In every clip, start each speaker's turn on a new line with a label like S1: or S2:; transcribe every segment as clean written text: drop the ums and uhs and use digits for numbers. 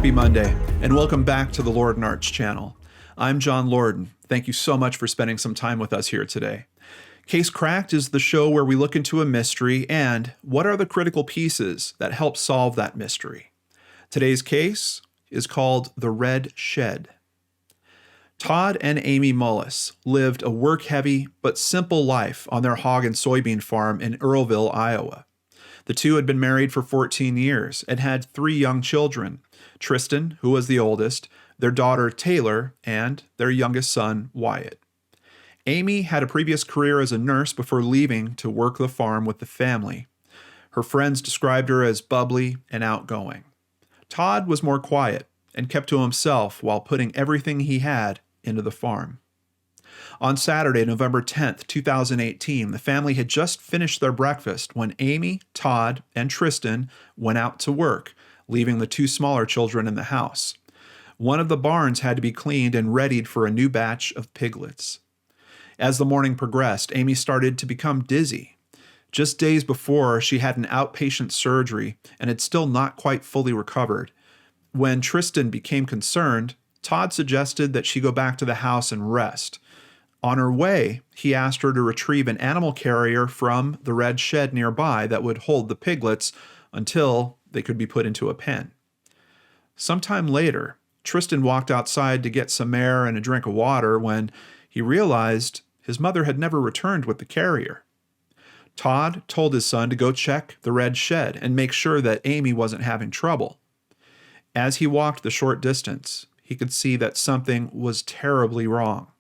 S1: Happy Monday, and welcome back to the Lord and Arch channel. I'm John Lorden. Thank you so much for spending some time with us here today. Case Cracked is the show where we look into a mystery and what are the critical pieces that help solve that mystery. Today's case is called The Red Shed. Todd and Amy Mullis lived a work-heavy but simple life on their hog and soybean farm in Earlville, Iowa. The two had been married for 14 years and had 3 young children, Tristan, who was the oldest, their daughter Taylor, and their youngest son, Wyatt. Amy had a previous career as a nurse before leaving to work the farm with the family. Her friends described her as bubbly and outgoing. Todd was more quiet and kept to himself while putting everything he had into the farm. On Saturday, November 10th, 2018, the family had just finished their breakfast when Amy, Todd, and Tristan went out to work, leaving the 2 smaller children in the house. One of the barns had to be cleaned and readied for a new batch of piglets. As the morning progressed, Amy started to become dizzy. Just days before, she had an outpatient surgery and had still not quite fully recovered. When Tristan became concerned, Todd suggested that she go back to the house and rest. On her way, he asked her to retrieve an animal carrier from the red shed nearby that would hold the piglets until they could be put into a pen. Sometime later, Tristan walked outside to get some air and a drink of water when he realized his mother had never returned with the carrier. Todd told his son to go check the red shed and make sure that Amy wasn't having trouble. As he walked the short distance, he could see that something was terribly wrong.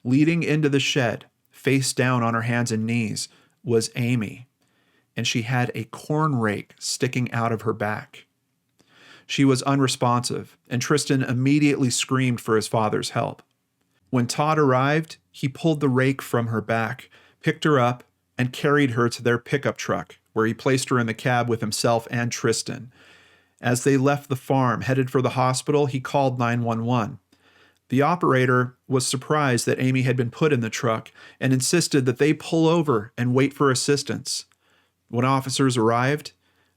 S1: Leading into the shed, face down on her hands and knees, was Amy, and she had a corn rake sticking out of her back. She was unresponsive, and Tristan immediately screamed for his father's help. When Todd arrived, he pulled the rake from her back, picked her up, and carried her to their pickup truck, where he placed her in the cab with himself and Tristan. As they left the farm, headed for the hospital, he called 911. The operator was surprised that Amy had been put in the truck and insisted that they pull over and wait for assistance. When officers arrived,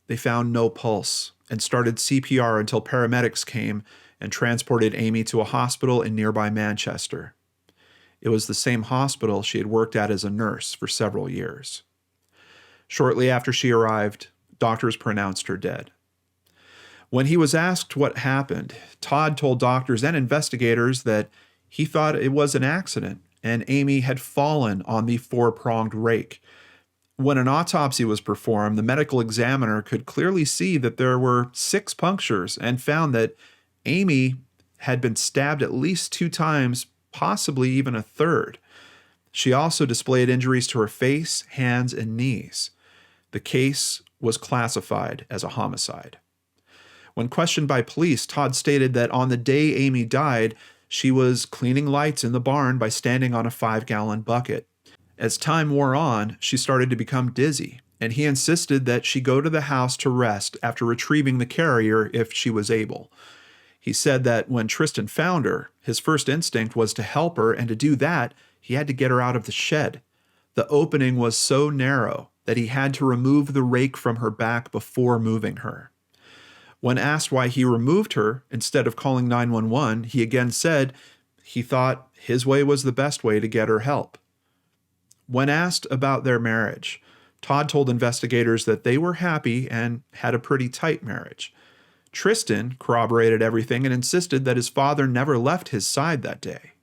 S1: they found no pulse and started CPR until paramedics came and transported Amy to a hospital in nearby Manchester. It was the same hospital she had worked at as a nurse for several years. Shortly after she arrived, doctors pronounced her dead. When he was asked what happened, Todd told doctors and investigators that he thought it was an accident and Amy had fallen on the 4-pronged rake. When an autopsy was performed, the medical examiner could clearly see that there were 6 punctures and found that Amy had been stabbed at least 2 times, possibly even a third. She also displayed injuries to her face, hands, and knees. The case was classified as a homicide. When questioned by police, Todd stated that on the day Amy died, she was cleaning lights in the barn by standing on a 5-gallon bucket. As time wore on, she started to become dizzy, and he insisted that she go to the house to rest after retrieving the carrier if she was able. He said that when Tristan found her, his first instinct was to help her, and to do that, he had to get her out of the shed. The opening was so narrow that he had to remove the rake from her back before moving her. When asked why he removed her instead of calling 911, he again said he thought his way was the best way to get her help. When asked about their marriage, Todd told investigators that they were happy and had a pretty tight marriage. Tristan corroborated everything and insisted that his father never left his side that day.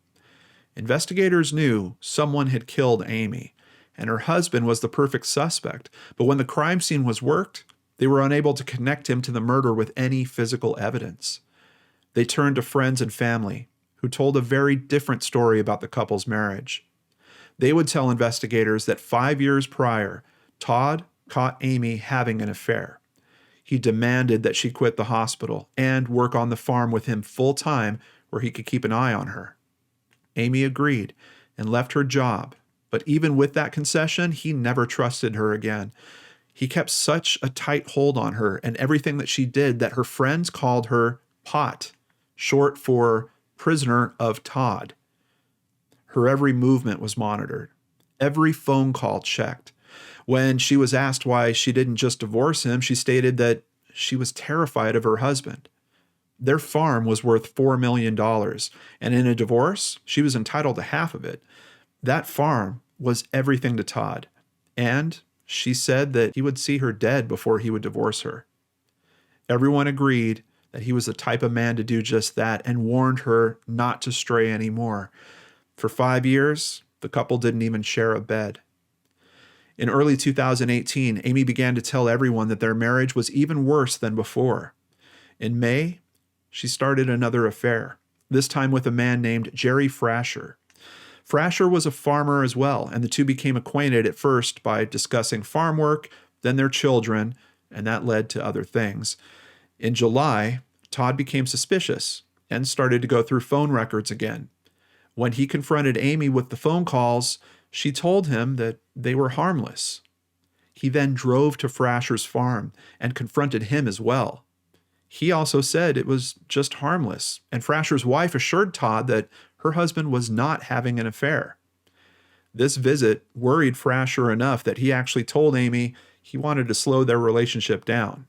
S1: Investigators knew someone had killed Amy, and her husband was the perfect suspect, but when the crime scene was worked, they were unable to connect him to the murder with any physical evidence. They turned to friends and family, who told a very different story about the couple's marriage. They would tell investigators that 5 years prior, Todd caught Amy having an affair. He demanded that she quit the hospital and work on the farm with him full-time where he could keep an eye on her. Amy agreed and left her job, but even with that concession, he never trusted her again. He kept such a tight hold on her and everything that she did that her friends called her Pot, short for prisoner of Todd. Her every movement was monitored, every phone call checked. When she was asked why she didn't just divorce him, she stated that she was terrified of her husband. Their farm was worth $4 million, and in a divorce, she was entitled to half of it. That farm was everything to Todd, and she said that he would see her dead before he would divorce her. Everyone agreed that he was the type of man to do just that and warned her not to stray anymore. For 5 years, the couple didn't even share a bed. In early 2018, Amy began to tell everyone that their marriage was even worse than before. In May, she started another affair, this time with a man named Jerry Frasher. Frasher was a farmer as well, and the two became acquainted at first by discussing farm work, then their children, and that led to other things. In July, Todd became suspicious and started to go through phone records again. When he confronted Amy with the phone calls, she told him that they were harmless. He then drove to Frasher's farm and confronted him as well. He also said it was just harmless, and Frasher's wife assured Todd that her husband was not having an affair. This visit worried Frasher enough that he actually told Amy he wanted to slow their relationship down.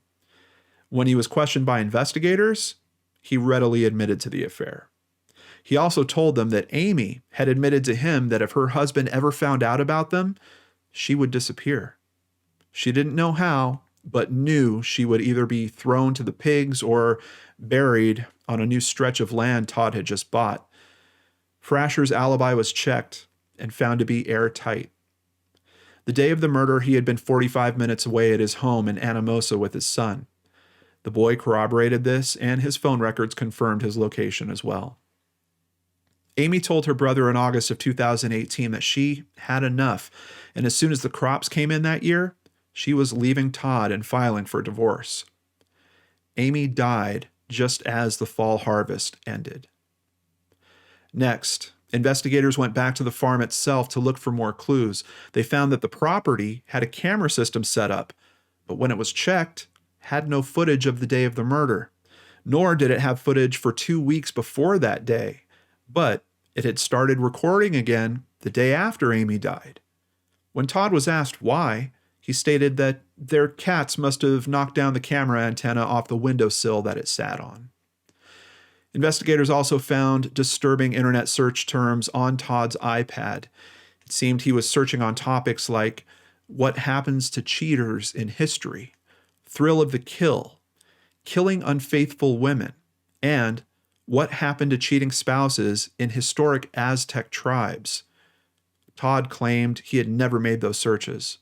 S1: When he was questioned by investigators, he readily admitted to the affair. He also told them that Amy had admitted to him that if her husband ever found out about them, she would disappear. She didn't know how, but knew she would either be thrown to the pigs or buried on a new stretch of land Todd had just bought. Frasher's alibi was checked and found to be airtight. The day of the murder, he had been 45 minutes away at his home in Anamosa with his son. The boy corroborated this, and his phone records confirmed his location as well. Amy told her brother in August of 2018 that she had enough, and as soon as the crops came in that year, she was leaving Todd and filing for divorce. Amy died just as the fall harvest ended. Next, investigators went back to the farm itself to look for more clues. They found that the property had a camera system set up, but when it was checked, had no footage of the day of the murder, nor did it have footage for 2 weeks before that day, but it had started recording again the day after Amy died. When Todd was asked why, he stated that their cats must have knocked down the camera antenna off the windowsill that it sat on. Investigators also found disturbing internet search terms on Todd's iPad. It seemed he was searching on topics like what happens to cheaters in history, thrill of the kill, killing unfaithful women, and what happened to cheating spouses in historic Aztec tribes. Todd claimed he had never made those searches.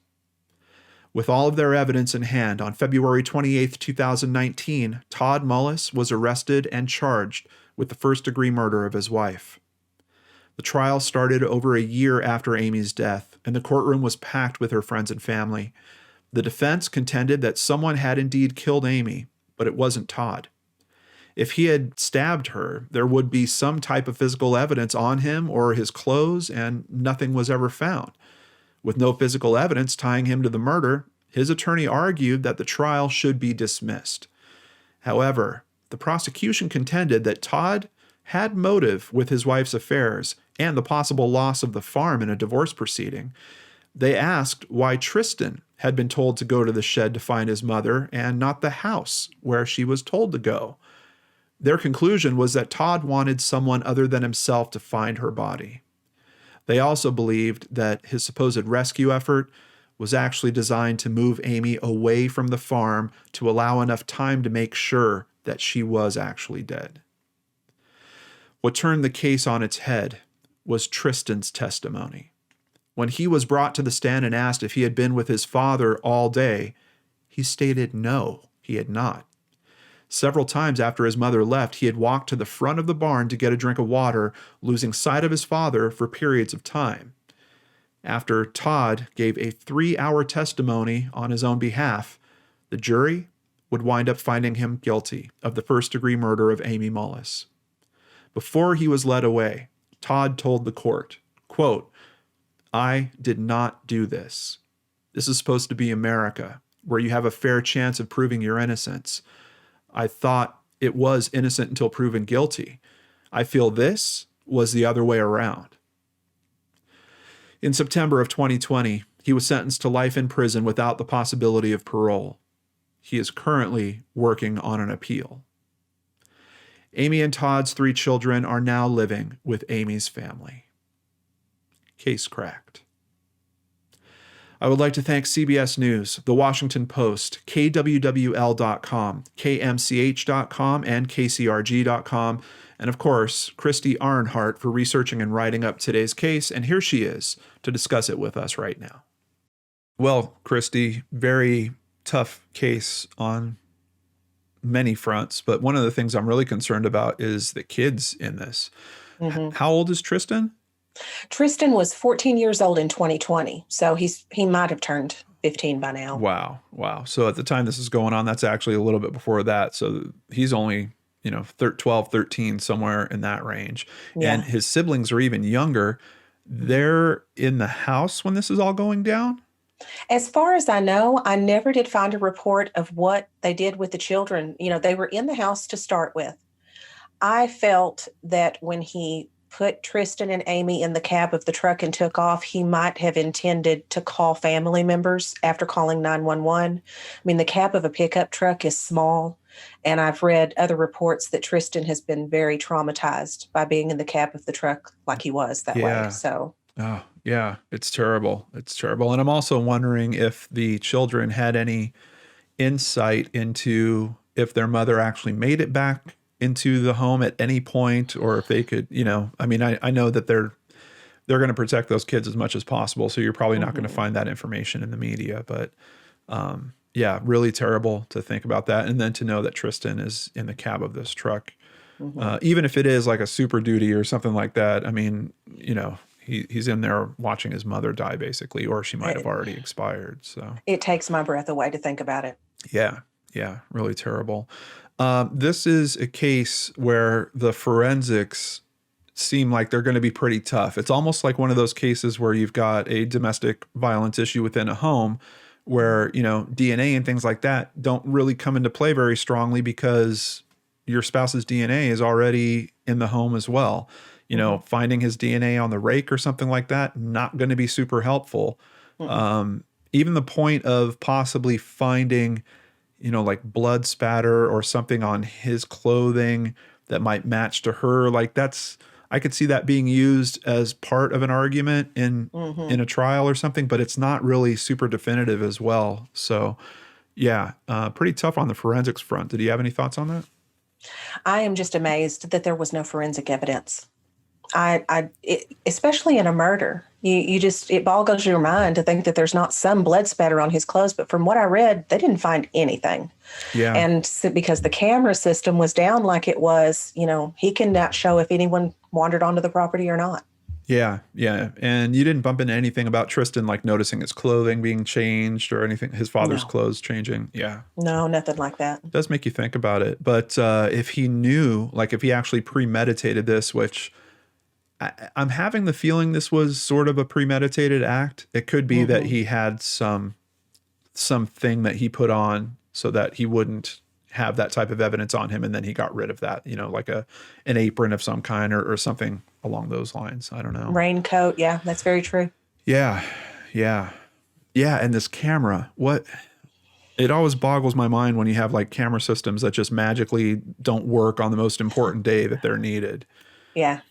S1: With all of their evidence in hand, on February 28, 2019, Todd Mullis was arrested and charged with the first-degree murder of his wife. The trial started over a year after Amy's death, and the courtroom was packed with her friends and family. The defense contended that someone had indeed killed Amy, but it wasn't Todd. If he had stabbed her, there would be some type of physical evidence on him or his clothes, and nothing was ever found. With no physical evidence tying him to the murder, his attorney argued that the trial should be dismissed. However, the prosecution contended that Todd had motive with his wife's affairs and the possible loss of the farm in a divorce proceeding. They asked why Tristan had been told to go to the shed to find his mother and not the house where she was told to go. Their conclusion was that Todd wanted someone other than himself to find her body. They also believed that his supposed rescue effort was actually designed to move Amy away from the farm to allow enough time to make sure that she was actually dead. What turned the case on its head was Tristan's testimony. When he was brought to the stand and asked if he had been with his father all day, he stated no, he had not. Several times after his mother left, he had walked to the front of the barn to get a drink of water, losing sight of his father for periods of time. After Todd gave a 3-hour testimony on his own behalf, the jury would wind up finding him guilty of the first-degree murder of Amy Mullis. Before he was led away, Todd told the court, quote, "I did not do this. This is supposed to be America, where you have a fair chance of proving your innocence. I thought it was innocent until proven guilty. I feel this was the other way around." In September of 2020, he was sentenced to life in prison without the possibility of parole. He is currently working on an appeal. Amy and Todd's 3 children are now living with Amy's family. Case cracked. I would like to thank CBS News, The Washington Post, KWWL.com, KMCH.com, and KCRG.com, and of course, Christy Arnhart for researching and writing up today's case, and here she is to discuss it with us right now. Well, Christy, very tough case on many fronts, but one of the things I'm really concerned about is the kids in this. Mm-hmm. How old is Tristan?
S2: Tristan was 14 years old in 2020, so he might have turned 15 by now.
S1: Wow. So at the time this is going on, that's actually a little bit before that. So he's only, 12, 13, somewhere in that range. Yeah. And his siblings are even younger. They're in the house when this is all going down?
S2: As far as I know, I never did find a report of what they did with the children. They were in the house to start with. I felt that when he put Tristan and Amy in the cab of the truck and took off, he might have intended to call family members after calling 911. I mean, the cab of a pickup truck is small, and I've read other reports that Tristan has been very traumatized by being in the cab of the truck like he was that way. So.
S1: Oh, yeah, it's terrible. It's terrible. And I'm also wondering if the children had any insight into if their mother actually made it back into the home at any point, or if they could, I know that they're going to protect those kids as much as possible. So you're probably not going to find that information in the media, but yeah, really terrible to think about that. And then to know that Tristan is in the cab of this truck, even if it is like a Super Duty or something like that. I mean, he's in there watching his mother die basically, or she might have already expired. So
S2: it takes my breath away to think about it.
S1: Yeah, really terrible. This is a case where the forensics seem like they're going to be pretty tough. It's almost like one of those cases where you've got a domestic violence issue within a home where, DNA and things like that don't really come into play very strongly because your spouse's DNA is already in the home as well. Finding his DNA on the rake or something like that, not going to be super helpful. Even the point of possibly finding like blood spatter or something on his clothing that might match to her. Like I could see that being used as part of an argument in a trial or something, but it's not really super definitive as well. So yeah, pretty tough on the forensics front. Did you have any thoughts on that?
S2: I am just amazed that there was no forensic evidence. Especially in a murder, it boggles your mind to think that there's not some blood spatter on his clothes. But from what I read, they didn't find anything. Yeah. And so because the camera system was down like it was, he cannot show if anyone wandered onto the property or not.
S1: Yeah. And you didn't bump into anything about Tristan, like noticing his clothing being changed or anything, his father's clothes changing. Yeah.
S2: No, nothing like that.
S1: It does make you think about it. But if he knew, like if he actually premeditated this, which I'm having the feeling this was sort of a premeditated act. It could be that he had something that he put on so that he wouldn't have that type of evidence on him, and then he got rid of that, like an apron of some kind or something along those lines. I don't know.
S2: Raincoat, yeah, that's very true.
S1: Yeah, and this camera, it always boggles my mind when you have like camera systems that just magically don't work on the most important day that they're needed.
S2: Yeah.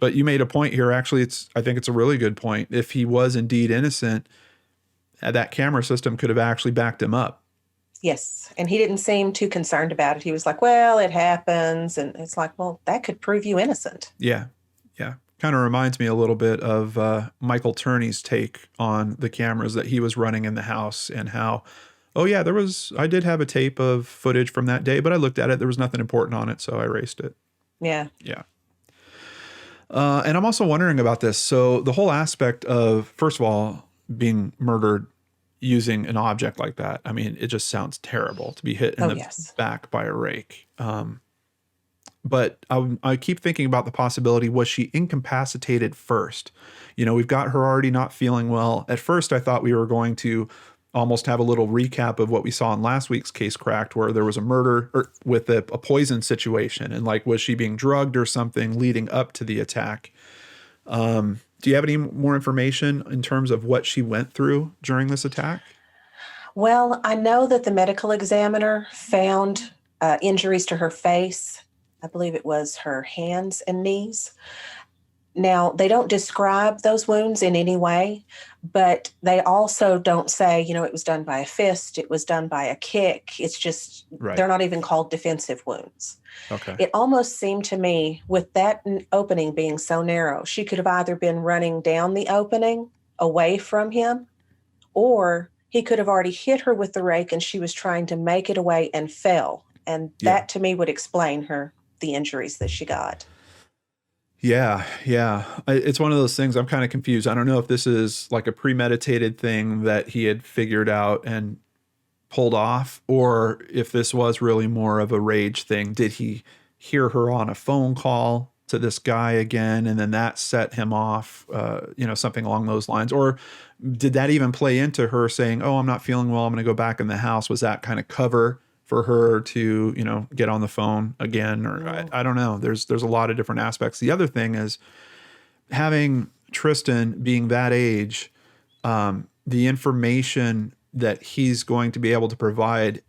S1: But you made a point here. Actually, I think it's a really good point. If he was indeed innocent, that camera system could have actually backed him up.
S2: Yes. And he didn't seem too concerned about it. He was like, well, it happens. And it's like, well, that could prove you innocent.
S1: Yeah. Kind of reminds me a little bit of Michael Turney's take on the cameras that he was running in the house and how, I did have a tape of footage from that day, but I looked at it. There was nothing important on it, so I erased it.
S2: Yeah.
S1: And I'm also wondering about this. So the whole aspect of, first of all, being murdered using an object like that, I mean, it just sounds terrible to be hit in the back by a rake. But I keep thinking about the possibility, was she incapacitated first? We've got her already not feeling well. At first, I thought we were going to almost have a little recap of what we saw in last week's Case Cracked, where there was a murder with a poison situation. And like, was she being drugged or something leading up to the attack? Do you have any more information in terms of what she went through during this attack?
S2: Well, I know that the medical examiner found injuries to her face I believe it was her hands and knees. Now, they don't describe those wounds in any way, but they also don't say, it was done by a fist, it was done by a kick. It's just,
S1: Right.
S2: they're not even called defensive wounds.
S1: Okay.
S2: It almost seemed to me, with that opening being so narrow, she could have either been running down the opening away from him, or he could have already hit her with the rake and she was trying to make it away and fell. And that to me would explain the injuries that she got.
S1: Yeah. It's one of those things I'm kind of confused. I don't know if this is like a premeditated thing that he had figured out and pulled off, or if this was really more of a rage thing. Did he hear her on a phone call to this guy again, and then that set him off, something along those lines? Or did that even play into her saying, oh, I'm not feeling well, I'm going to go back in the house? Was that kind of cover for her to, get on the phone again? Or I don't know. There's a lot of different aspects. The other thing is having Tristan being that age, the information that he's going to be able to provide,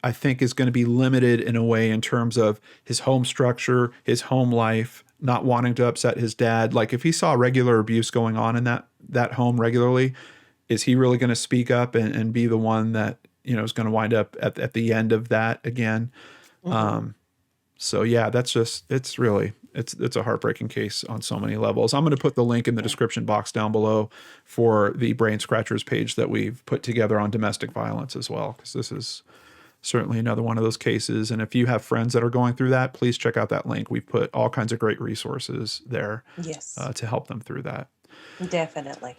S1: I think, is going to be limited in a way in terms of his home structure, his home life, not wanting to upset his dad. Like, if he saw regular abuse going on in that home regularly, is he really going to speak up and be the one that, is going to wind up at the end of that again? Mm-hmm. So yeah, it's a heartbreaking case on so many levels. I'm going to put the link in the description box down below for the Brain Scratchers page that we've put together on domestic violence as well, because this is certainly another one of those cases. And if you have friends that are going through that, please check out that link. We've put all kinds of great resources there.
S2: Yes.
S1: To help them through that.
S2: Definitely.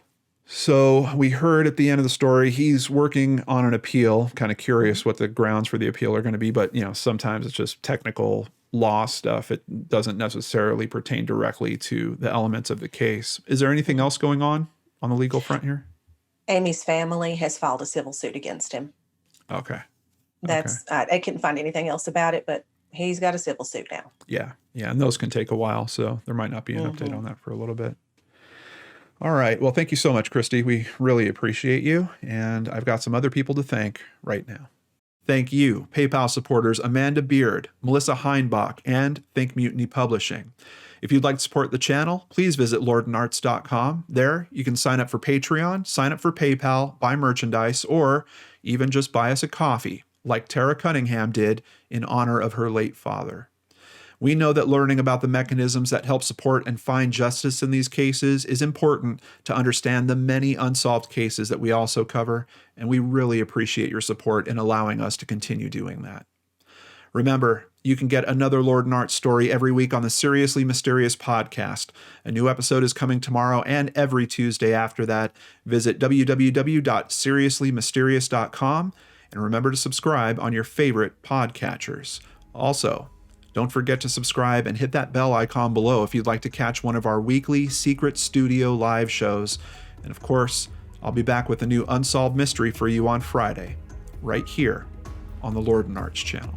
S1: So we heard at the end of the story, he's working on an appeal. Kind of curious what the grounds for the appeal are going to be, but sometimes it's just technical law stuff. It doesn't necessarily pertain directly to the elements of the case. Is there anything else going on the legal front here?
S2: Amy's family has filed a civil suit against him.
S1: Okay.
S2: I couldn't find anything else about it, but he's got a civil suit now.
S1: Yeah. And those can take a while, so there might not be an update on that for a little bit. All right. Well, thank you so much, Christy. We really appreciate you. And I've got some other people to thank right now. Thank you, PayPal supporters Amanda Beard, Melissa Heinbach, and Think Mutiny Publishing. If you'd like to support the channel, please visit lordandarts.com. There, you can sign up for Patreon, sign up for PayPal, buy merchandise, or even just buy us a coffee, like Tara Cunningham did in honor of her late father. We know that learning about the mechanisms that help support and find justice in these cases is important to understand the many unsolved cases that we also cover, and we really appreciate your support in allowing us to continue doing that. Remember, you can get another Lord and Art story every week on the Seriously Mysterious podcast. A new episode is coming tomorrow and every Tuesday after that. Visit www.seriouslymysterious.com and remember to subscribe on your favorite podcatchers. Also, don't forget to subscribe and hit that bell icon below if you'd like to catch one of our weekly Secret Studio live shows. And of course, I'll be back with a new unsolved mystery for you on Friday, right here on the Lord and Arts channel.